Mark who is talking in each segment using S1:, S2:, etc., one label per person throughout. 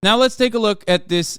S1: Now let's take a look at this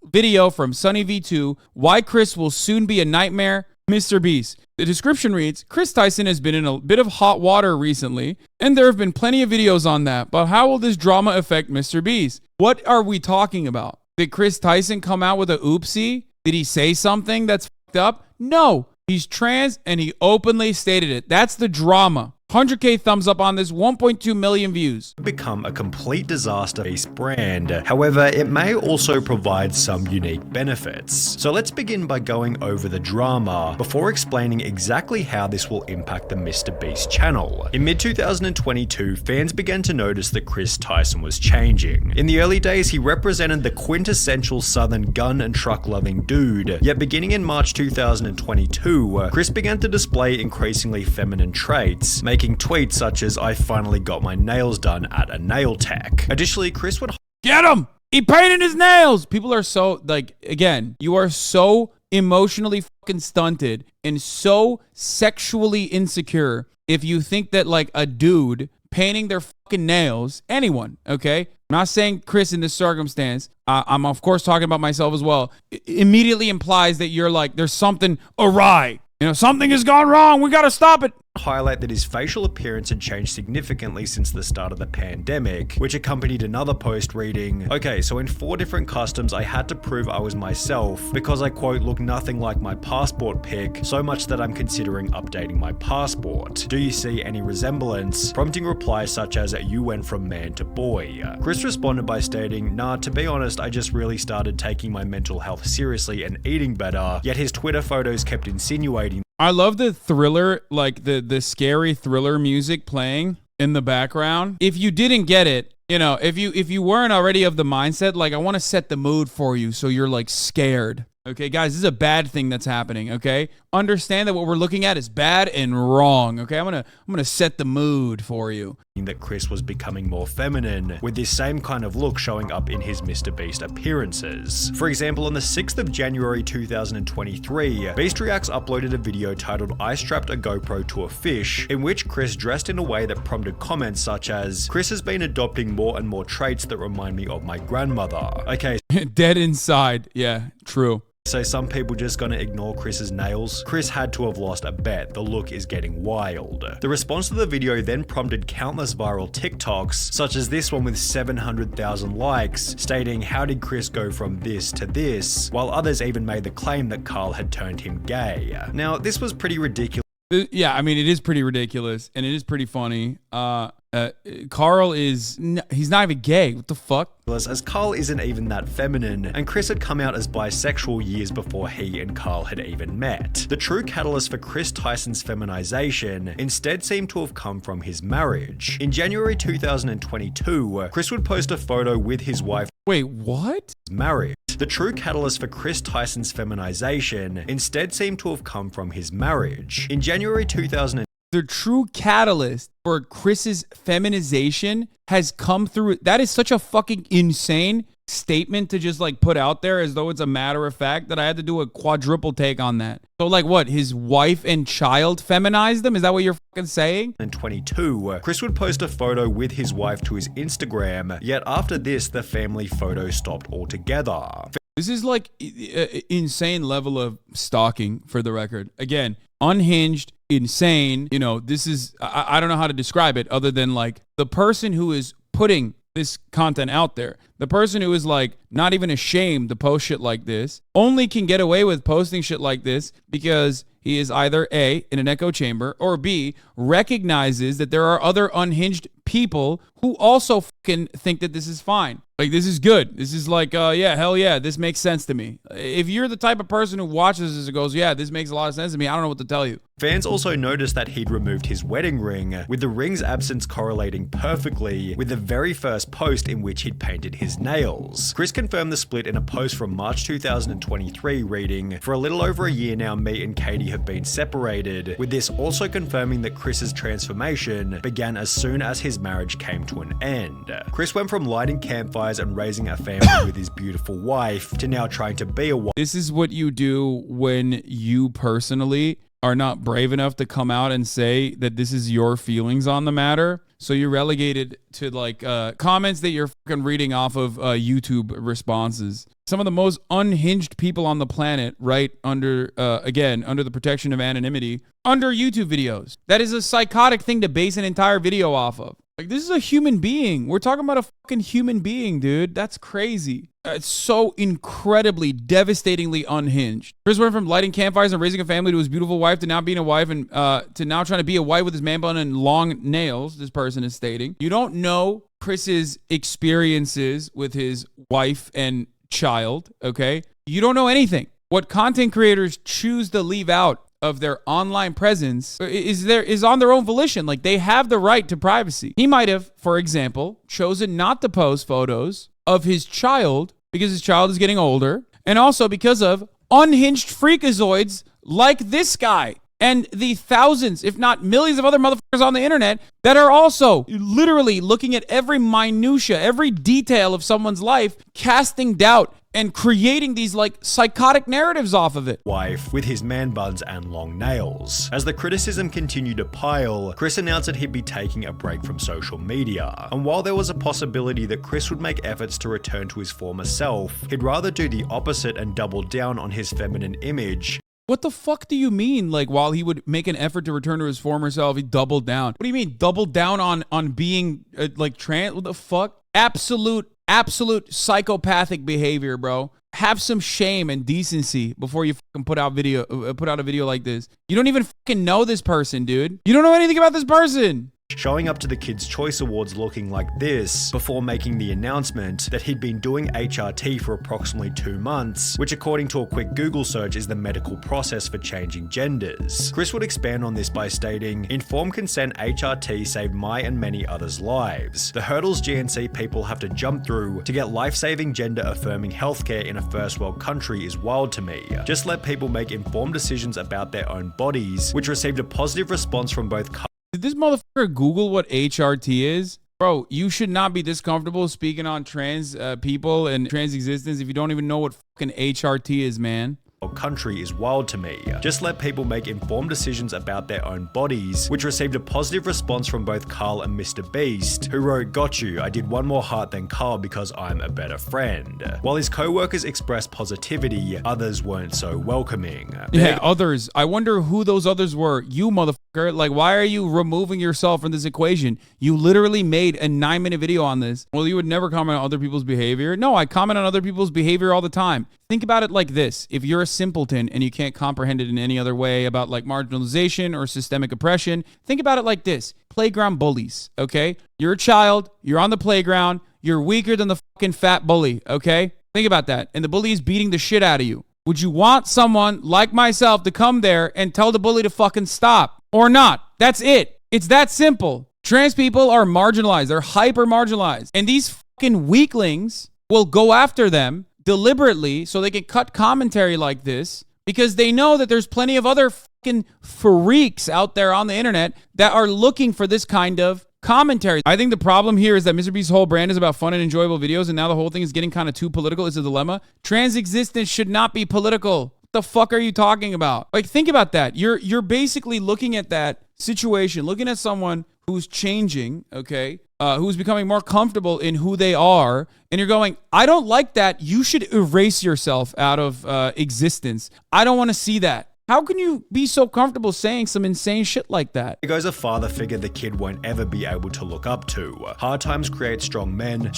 S1: video from SunnyV2, Why Chris Will Soon Be a Nightmare, MrBeast. The description reads, Chris Tyson has been in a bit of hot water recently, and there have been plenty of videos on that, but how will this drama affect MrBeast? What are we talking about? Did Chris Tyson come out with a oopsie? Did he say something that's fucked up? No, he's trans and he openly stated it. That's the drama. 100K thumbs up on this, 1.2 million views.
S2: Become a complete disaster-based brand. However, it may also provide some unique benefits. So let's begin by going over the drama before explaining exactly how this will impact the MrBeast channel. In mid-2022, fans began to notice that Chris Tyson was changing. In the early days, he represented the quintessential southern gun and truck-loving dude. Yet beginning in March 2022, Chris began to display increasingly feminine traits, making tweets such as, I finally got my nails done at a nail tech. Additionally, Chris would
S1: get him! He painted his nails! People are so, like, again, you are so emotionally fucking stunted and so sexually insecure if you think that, like, a dude painting their fucking nails, anyone, okay? I'm not saying Chris in this circumstance. I'm, of course, talking about myself as well. It immediately implies that you're like, there's something awry. You know, something has gone wrong. We got to stop it.
S2: Highlight that his facial appearance had changed significantly since the start of the pandemic, which accompanied another post reading, okay, so in 4 different customs I had to prove I was myself because I quote look nothing like my passport pic, so much that I'm considering updating my passport. Do you see any resemblance? Prompting replies such as, you went from man to boy. Chris responded by stating, nah, to be honest, I just really started taking my mental health seriously and eating better, yet his Twitter photos kept insinuating.
S1: I love the thriller, like the scary thriller music playing in the background. If you didn't get it, you know, if you weren't already of the mindset, like, I want to set the mood for you so you're like scared. Okay, guys, this is a bad thing that's happening, okay? Understand that what we're looking at is bad and wrong, okay? I'm gonna set the mood for you.
S2: That Chris was becoming more feminine, with this same kind of look showing up in his MrBeast appearances. For example, on the 6th of January 2023, Beast Reacts uploaded a video titled I Strapped a GoPro to a Fish, in which Chris dressed in a way that prompted comments such as, Chris has been adopting more and more traits that remind me of my grandmother. Okay.
S1: Dead inside. Yeah, true.
S2: So some people just gonna ignore Chris's nails? Chris had to have lost a bet. The look is getting wild. The response to the video then prompted countless viral TikToks, such as this one with 700,000 likes, stating how did Chris go from this to this, while others even made the claim that Carl had turned him gay. Now, this was pretty ridiculous.
S1: Yeah, I mean, it is pretty ridiculous, and it is pretty funny. Carl he's not even gay. What the fuck?
S2: As Carl isn't even that feminine, and Chris had come out as bisexual years before he and Carl had even met. The true catalyst for Chris Tyson's feminization instead seemed to have come from his marriage. In January 2022, Chris would post a photo with his wife.
S1: Wait, what?
S2: Marriage. The true catalyst for Chris Tyson's feminization instead seemed to have come from his marriage. In January 2000.
S1: The true catalyst for Chris's feminization has come through. That is such a fucking insane statement to just like put out there as though it's a matter of fact that I had to do a quadruple take on that. So like what, his wife and child feminized him? Is that what you're fucking saying?
S2: In 22, Chris would post a photo with his wife to his Instagram, yet after this, the family photo stopped altogether.
S1: This is like insane level of stalking, for the record. Again, unhinged, insane. You know, this is, I don't know how to describe it other than like the person who is putting this content out there, the person who is like not even ashamed to post shit like this, only can get away with posting shit like this because he is either A, in an echo chamber, or B, recognizes that there are other unhinged people who also fucking think that this is fine. Like, this is good. This is like, yeah, hell yeah, this makes sense to me. If you're the type of person who watches this and goes, yeah, this makes a lot of sense to me, I don't know what to tell you.
S2: Fans also noticed that he'd removed his wedding ring, with the ring's absence correlating perfectly with the very first post in which he'd painted his nails. Chris confirmed the split in a post from March 2023 reading, for a little over a year now, me and Katie have been separated, with this also confirming that Chris's transformation began as soon as his marriage came to an end. Chris went from lighting campfires and raising a family with his beautiful wife to now trying to be a wife.
S1: This is what you do when you personally are not brave enough to come out and say that this is your feelings on the matter. So you're relegated to like comments that you're fucking reading off of YouTube responses. Some of the most unhinged people on the planet, right under, again, under the protection of anonymity, under YouTube videos. That is a psychotic thing to base an entire video off of. Like, this is a human being. We're talking about a fucking human being, dude. That's crazy. It's so incredibly, devastatingly unhinged. Chris went from lighting campfires and raising a family to his beautiful wife to now being a wife and to now trying to be a wife with his man bun and long nails, this person is stating. You don't know Chris's experiences with his wife and child, okay? You don't know anything. What content creators choose to leave out of their online presence is on their own volition. Like, they have the right to privacy. He might have, for example, chosen not to post photos of his child because his child is getting older, and also because of unhinged freakazoids like this guy and the thousands, if not millions of other motherfuckers on the internet that are also literally looking at every minutia, every detail of someone's life, casting doubt and creating these like psychotic narratives off of it.
S2: Wife with his man buns and long nails. As the criticism continued to pile, Chris announced that he'd be taking a break from social media. And while there was a possibility that Chris would make efforts to return to his former self, he'd rather do the opposite and double down on his feminine image.
S1: What the fuck do you mean? Like, while he would make an effort to return to his former self, he doubled down. What do you mean double down on being like trans? What the fuck? Absolute psychopathic behavior, bro. Have some shame and decency before you fucking put out a video like this. You don't even fucking know this person, dude. You don't know anything about this person.
S2: Showing up to the Kids' Choice Awards looking like this before making the announcement that he'd been doing HRT for approximately 2 months, which according to a quick Google search is the medical process for changing genders. Chris would expand on this by stating, "Informed consent HRT saved my and many others' lives. The hurdles GNC people have to jump through to get life-saving gender-affirming healthcare in a first world country is wild to me. Just let people make informed decisions about their own bodies," which received a positive response from both.
S1: Did this motherfucker Google what HRT is? Bro, you should not be this comfortable speaking on trans people and trans existence if you don't even know what fucking HRT is, man.
S2: Country is wild to me. Just let people make informed decisions about their own bodies, which received a positive response from both Carl and MrBeast, who wrote, "Got you, I did one more heart than Carl because I'm a better friend." While his co-workers expressed positivity, others weren't so welcoming.
S1: Yeah, others. I wonder who those others were. You motherfucker. Like, why are you removing yourself from this equation? You literally made a 9-minute video on this. Well, you would never comment on other people's behavior. No, I comment on other people's behavior all the time. Think about it like this. If you're a simpleton and you can't comprehend it in any other way about like marginalization or systemic oppression, think about it like this. Playground bullies, okay? You're a child, you're on the playground, you're weaker than the fucking fat bully, okay? Think about that. And the bully is beating the shit out of you. Would you want someone like myself to come there and tell the bully to fucking stop or not? That's it. It's that simple. Trans people are marginalized. They're hyper marginalized. And these fucking weaklings will go after them deliberately so they can cut commentary like this because they know that there's plenty of other fucking freaks out there on the internet that are looking for this kind of commentary. I think the problem here is that MrBeast's whole brand is about fun and enjoyable videos, and now the whole thing is getting kind of too political. It's a dilemma. Trans existence should not be political. What the fuck are you talking about? Like, think about that. You're basically looking at that situation, looking at someone who's changing, okay, who's becoming more comfortable in who they are, and you're going, I don't like that. You should erase yourself out of existence. I don't want to see that. How can you be so comfortable saying some insane shit like that?
S2: Here goes a father figure the kid won't ever be able to look up to. Hard times create strong men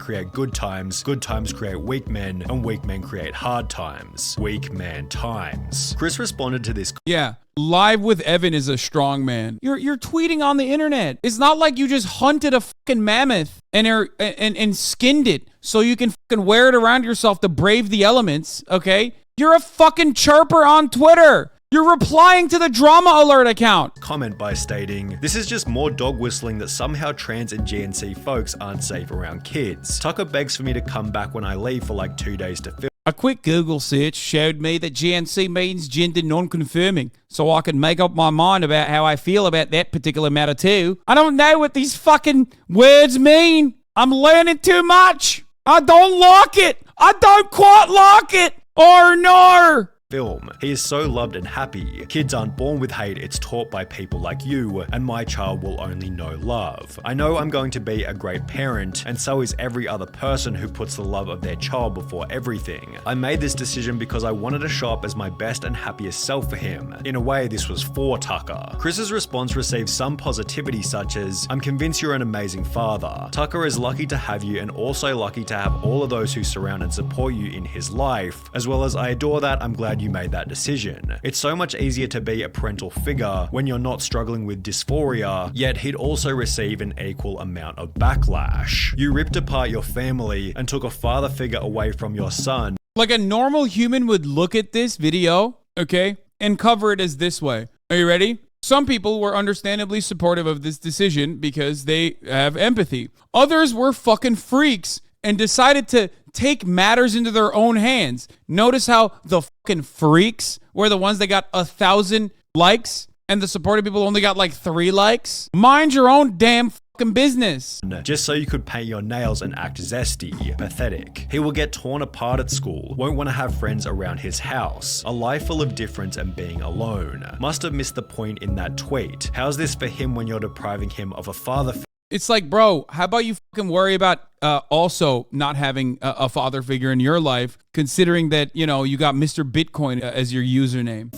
S2: create good times create weak men, and weak men create hard times. Weak man times. Chris responded to this.
S1: Yeah. Live with Evan is a strong man. You're tweeting on the internet. It's not like you just hunted a fucking mammoth and skinned it so you can fucking wear it around yourself to brave the elements, okay? You're a fucking chirper on Twitter. You're replying to the drama alert account.
S2: Comment by stating, "This is just more dog whistling that somehow trans and GNC folks aren't safe around kids. Tucker begs for me to come back when I leave for like 2 days to film."
S1: A quick Google search showed me that GNC means gender non-confirming, so I can make up my mind about how I feel about that particular matter too. I don't know what these fucking words mean. I'm learning too much. I don't like it. I don't quite like it. Or no.
S2: film. He is so loved and happy. Kids aren't born with hate, it's taught by people like you, and my child will only know love. I know I'm going to be a great parent, and so is every other person who puts the love of their child before everything. I made this decision because I wanted to show up as my best and happiest self for him. In a way, this was for Tucker. Chris's response received some positivity such as, "I'm convinced you're an amazing father. Tucker is lucky to have you and also lucky to have all of those who surround and support you in his life, as well as I adore that, I'm glad you made that decision. It's so much easier to be a parental figure when you're not struggling with dysphoria, yet he'd also receive an equal amount of backlash. You ripped apart your family and took a father figure away from your son."
S1: Like a normal human would look at this video, okay, and cover it as this way. Are you ready? Some people were understandably supportive of this decision because they have empathy. Others were fucking freaks and decided to take matters into their own hands. Notice how the fucking freaks were the ones that got 1,000 likes and the supportive people only got like 3 likes? Mind your own damn fucking business.
S2: Just so you could paint your nails and act zesty. Pathetic. He will get torn apart at school, won't want to have friends around his house, a life full of difference and being alone. Must have missed the point in that tweet. How's this for him when you're depriving him of a father figure?
S1: It's like, bro, how about you fucking worry about also not having a father figure in your life, considering that, you know, you got Mr. Bitcoin as your username.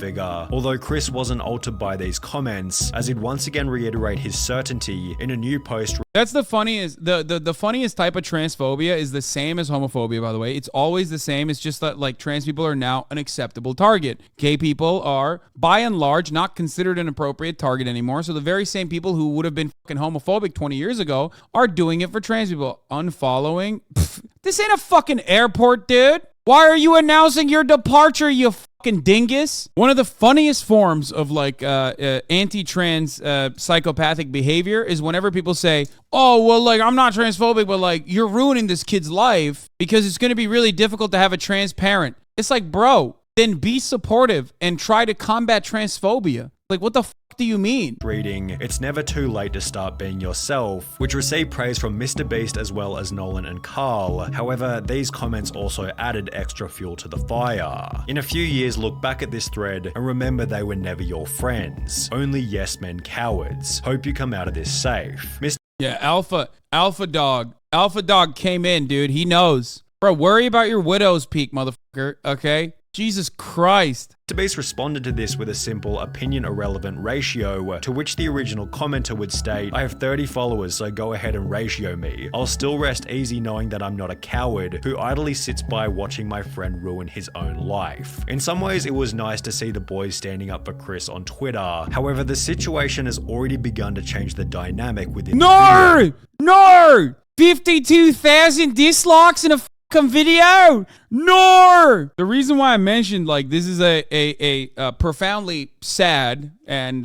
S2: Although Chris wasn't altered by these comments, as he'd once again reiterate his certainty in a new post.
S1: That's the funniest, the funniest type of transphobia is the same as homophobia, by the way. It's always the same. It's just that, like, trans people are now an acceptable target. Gay people are, by and large, not considered an appropriate target anymore. So the very same people who would have been fucking homophobic 20 years ago are doing it for trans people. Unfollowing? Pfft, this ain't a fucking airport, dude. Why are you announcing your departure, you fucking dingus? One of the funniest forms of like anti-trans psychopathic behavior is whenever people say, "Oh, well, like, I'm not transphobic, but like, you're ruining this kid's life because it's going to be really difficult to have a trans parent." It's like, bro, then be supportive and try to combat transphobia. Like, what the fuck do you mean?
S2: Reading, "It's never too late to start being yourself," which received praise from MrBeast as well as Nolan and Carl. However, these comments also added extra fuel to the fire. In a few years, look back at this thread and remember they were never your friends. Only yes men cowards. Hope you come out of this safe.
S1: Yeah, Alpha Dog came in, dude. He knows. Bro, worry about your widow's peak, motherfucker, okay? Jesus Christ.
S2: MrBeast responded to this with a simple opinion irrelevant ratio, to which the original commenter would state, "I have 30 followers, so go ahead and ratio me. I'll still rest easy knowing that I'm not a coward who idly sits by watching my friend ruin his own life." In some ways, it was nice to see the boys standing up for Chris on Twitter. However, the situation has already begun to change the dynamic within the
S1: video. 52,000 dislikes in a video. No. The reason why I mentioned like this is a profoundly sad and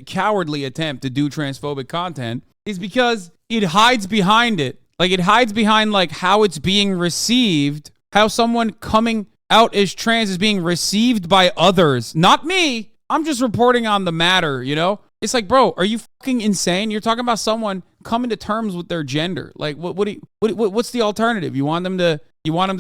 S1: cowardly attempt to do transphobic content is because it hides behind it. Like, it hides behind like how it's being received, how someone coming out as trans is being received by others. Not me. I'm just reporting on the matter, you know? It's like, bro, are you fucking insane? You're talking about someone coming to terms with their gender. Like, what's the alternative? You want them to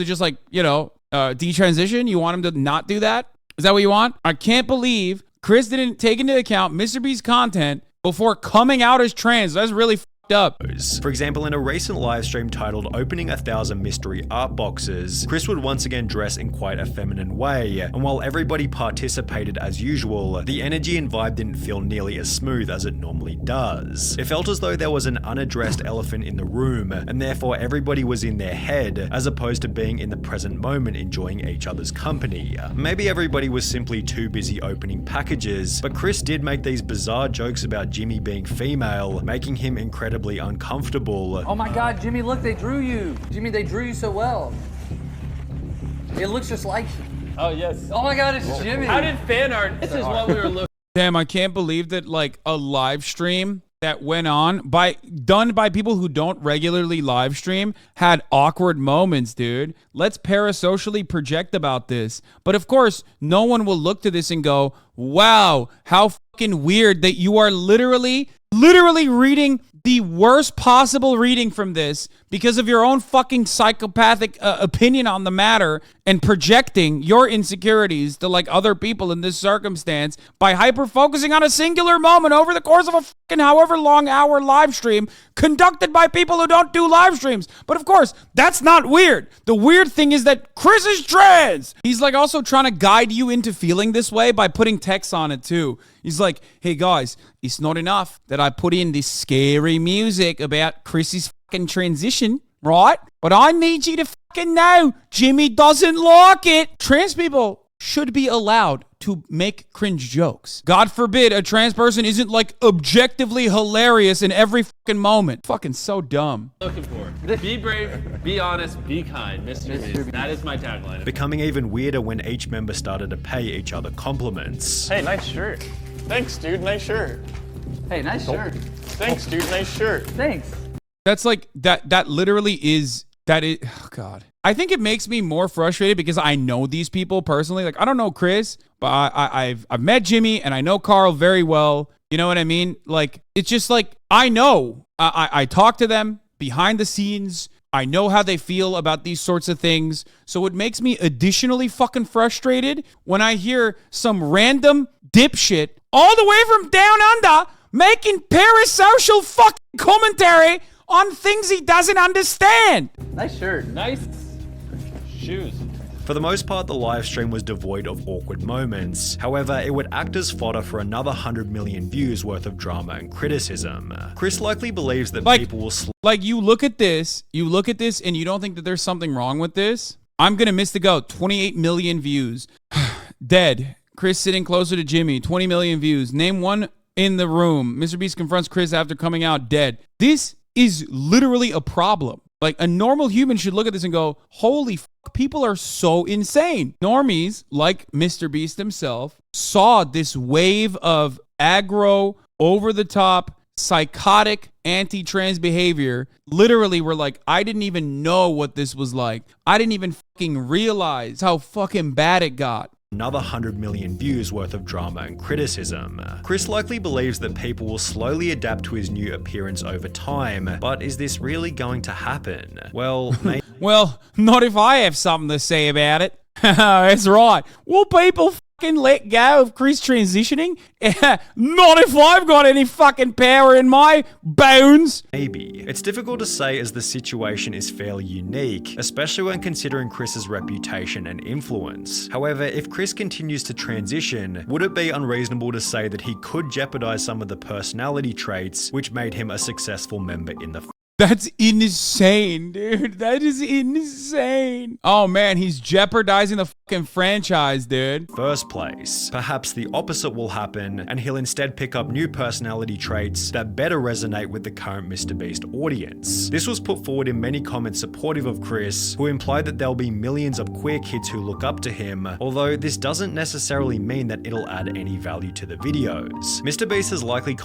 S1: just like, you know, detransition? You want them to not do that? Is that what you want? I can't believe Chris didn't take into account MrBeast's content before coming out as trans. That's really fucked up.
S2: For example, in a recent live stream titled "Opening 1,000 Mystery Art Boxes," Chris would once again dress in quite a feminine way, and while everybody participated as usual, the energy and vibe didn't feel nearly as smooth as it normally does. It felt as though there was an unaddressed elephant in the room, and therefore everybody was in their head, as opposed to being in the present moment enjoying each other's company. Maybe everybody was simply too busy opening packages, but Chris did make these bizarre jokes about Jimmy being female, making him incredibly uncomfortable.
S3: "Oh my God, Jimmy, look, they drew you. Jimmy, they drew you so well. It looks just like you."
S4: Oh, yes.
S3: "Oh my God, it's Jimmy."
S4: How did fan art? This is what we were looking.
S1: Damn, I can't believe that like a live stream that went on done by people who don't regularly live stream had awkward moments, dude. Let's parasocially project about this. But of course, no one will look to this and go, "Wow, how fucking weird that you are literally reading the worst possible reading from this because of your own fucking psychopathic opinion on the matter and projecting your insecurities to like other people in this circumstance by hyper-focusing on a singular moment over the course of a fucking however long hour live stream conducted by people who don't do live streams. But of course, that's not weird. The weird thing is that Chris is trans. He's like also trying to guide you into feeling this way by putting text on it too. He's like, hey guys, it's not enough that I put in this scary music about Chris's fucking transition, right? But I need you to fucking know Jimmy doesn't like it. Trans people should be allowed to make cringe jokes. God forbid a trans person isn't like objectively hilarious in every fucking moment. Fucking so dumb.
S4: Looking for. Be brave, be honest, be kind, MrBeast. That is my tagline.
S2: Becoming even weirder when each member started to pay each other compliments.
S5: Hey, nice shirt. Thanks, dude. Nice shirt.
S3: Hey, nice shirt.
S5: Thanks, dude. Nice shirt.
S3: Thanks.
S1: That's like, that literally is, oh God. I think it makes me more frustrated because I know these people personally. Like, I don't know Chris, but I've met Jimmy and I know Carl very well. You know what I mean? Like, it's just like, I know. I talk to them behind the scenes. I know how they feel about these sorts of things. So it makes me additionally fucking frustrated when I hear some random dipshit all the way from down under making parasocial fucking commentary on things he doesn't understand.
S3: Nice shirt.
S4: Nice shoes.
S2: For the most part, the live stream was devoid of awkward moments. However, it would act as fodder for another 100 million views worth of drama and criticism. Chris likely believes that people will
S1: you look at this and you don't think that there's something wrong with this. I'm gonna miss the goat. 28 million views. Dead. Chris sitting closer to Jimmy. 20 million views. Name one in the room. MrBeast confronts Chris after coming out dead. This is literally a problem. Like, a normal human should look at this and go, holy fuck, people are so insane. Normies, like MrBeast himself, saw this wave of aggro, over-the-top, psychotic, anti-trans behavior. Literally, were like, I didn't even know what this was like. I didn't even fucking realize how fucking bad it got.
S2: Another 100 million views worth of drama and criticism. Chris likely believes that people will slowly adapt to his new appearance over time, but is this really going to happen? Well, maybe.
S1: Well, not if I have something to say about it. That's right. Will people fucking let go of Chris transitioning? Not if I've got any fucking power in my bones.
S2: Maybe. It's difficult to say as the situation is fairly unique, especially when considering Chris's reputation and influence. However, if Chris continues to transition, would it be unreasonable to say that he could jeopardize some of the personality traits which made him a successful member in the
S1: That's insane, dude. That is insane. Oh man, he's jeopardizing the fucking franchise, dude.
S2: first place? Perhaps the opposite will happen, and he'll instead pick up new personality traits that better resonate with the current MrBeast audience. This was put forward in many comments supportive of Chris, who implied that there'll be millions of queer kids who look up to him, although this doesn't necessarily mean that it'll add any value to the videos. MrBeast has likely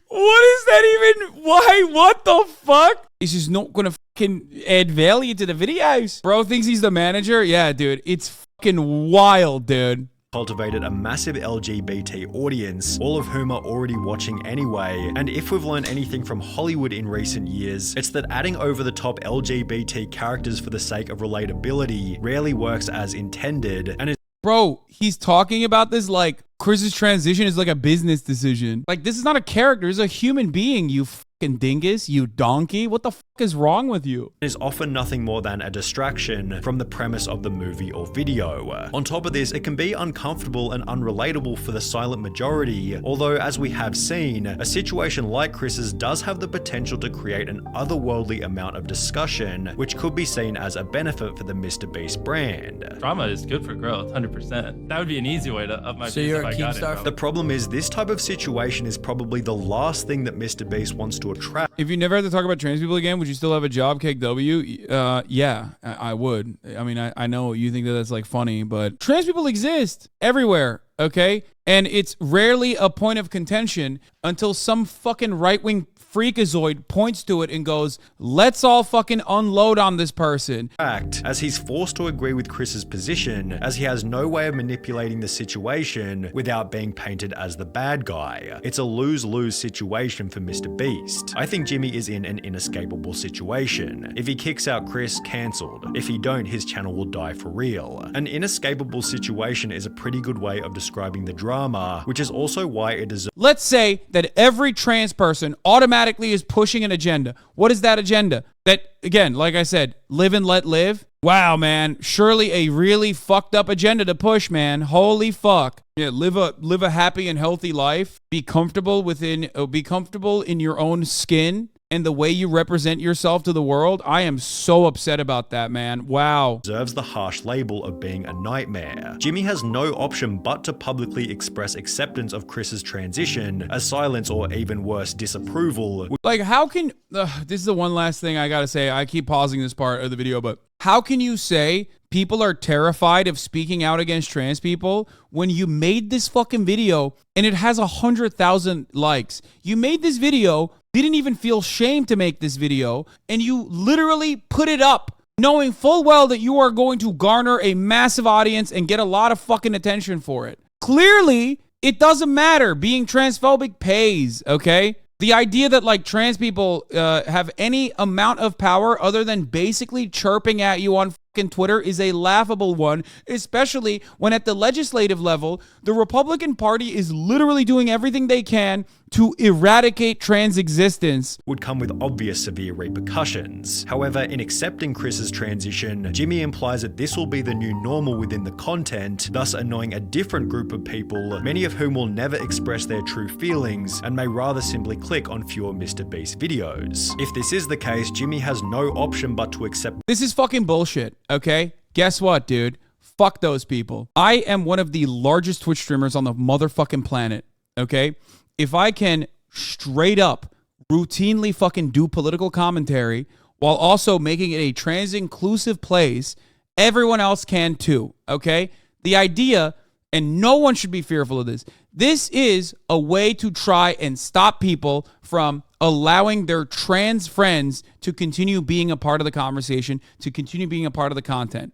S1: What is that even? Why? What the fuck? This is not gonna fucking add value to the videos. Bro thinks he's the manager? Yeah, dude. It's fucking wild, dude.
S2: Cultivated a massive LGBT audience, all of whom are already watching anyway, and if we've learned anything from Hollywood in recent years, it's that adding over-the-top LGBT characters for the sake of relatability rarely works as intended, and is
S1: Bro, he's talking about this like Chris's transition is like a business decision. Like, this is not a character, it's a human being, you fucking dingus, you donkey. What the fuck is wrong with you?
S2: is often nothing more than a distraction from the premise of the movie or video. On top of this, it can be uncomfortable and unrelatable for the silent majority, although as we have seen, a situation like Chris's does have the potential to create an otherworldly amount of discussion, which could be seen as a benefit for the MrBeast brand.
S4: Drama is good for growth, 100%. That would be an easy way to up my
S6: So
S4: views
S6: you're
S4: if
S6: a
S4: I got it.
S6: Keemstar
S4: Bro.
S2: The problem is this type of situation is probably the last thing that MrBeast wants to attract.
S1: If you never had to talk about trans people again, would you still have a job, KW? Yeah, I would. I mean, I know you think that that's like funny, but trans people exist everywhere, okay? And it's rarely a point of contention until some fucking right-wing freakazoid points to it and goes, let's all fucking unload on this person.
S2: Fact, as he's forced to agree with Chris's position, as he has no way of manipulating the situation without being painted as the bad guy. It's a lose-lose situation for MrBeast. I think Jimmy is in an inescapable situation. If he kicks out Chris, cancelled. If he don't, his channel will die for real. An inescapable situation is a pretty good way of describing the drama, which is also why it deserves.
S1: Let's say that every trans person automatically is pushing an agenda. What is that agenda? That, again, like I said, live and let live. Wow, man. Surely a really fucked up agenda to push, man. Holy fuck. Yeah, live a happy and healthy life. Be comfortable in your own skin and the way you represent yourself to the world. I am so upset about that, man. Wow.
S2: Deserves the harsh label of being a nightmare. Jimmy has no option but to publicly express acceptance of Chris's transition, as silence or even worse, disapproval.
S1: Like, how can, this is the one last thing I gotta say. I keep pausing this part of the video, but how can you say people are terrified of speaking out against trans people when you made this fucking video and it has 100,000 likes? You made this video, didn't even feel shame to make this video, and you literally put it up knowing full well that you are going to garner a massive audience and get a lot of fucking attention for it. Clearly, it doesn't matter. Being transphobic pays, okay? The idea that like trans people have any amount of power other than basically chirping at you on fucking Twitter is a laughable one, especially when at the legislative level, the Republican Party is literally doing everything they can to eradicate trans existence.
S2: Would come with obvious severe repercussions. However, in accepting Chris's transition, Jimmy implies that this will be the new normal within the content, thus annoying a different group of people, many of whom will never express their true feelings and may rather simply click on fewer MrBeast videos. If this is the case, Jimmy has no option but to accept.
S1: This is fucking bullshit, okay? Guess what, dude? Fuck those people. I am one of the largest Twitch streamers on the motherfucking planet, okay? If I can straight up routinely fucking do political commentary while also making it a trans inclusive place, everyone else can too, okay? The idea, and no one should be fearful of this, this is a way to try and stop people from allowing their trans friends to continue being a part of the conversation, to continue being a part of the content,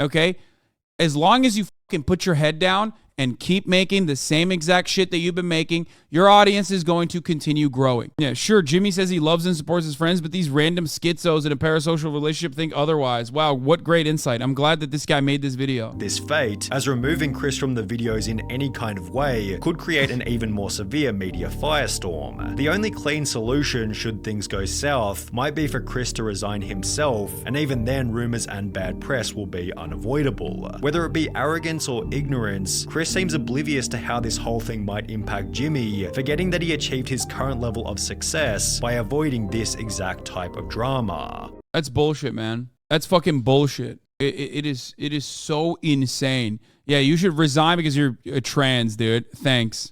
S1: okay? As long as you fucking put your head down and keep making the same exact shit that you've been making, your audience is going to continue growing. Yeah, sure, Jimmy says he loves and supports his friends, but these random schizos in a parasocial relationship think otherwise. Wow, what great insight. I'm glad that this guy made this video.
S2: This fate, as removing Chris from the videos in any kind of way could create an even more severe media firestorm. The only clean solution, should things go south, might be for Chris to resign himself, and even then rumors and bad press will be unavoidable. Whether it be arrogance or ignorance, Chris seems oblivious to how this whole thing might impact Jimmy, forgetting that he achieved his current level of success by avoiding this exact type of drama.
S1: That's bullshit, man. That's fucking bullshit. It is so insane. Yeah, you should resign because you're a trans, dude. Thanks.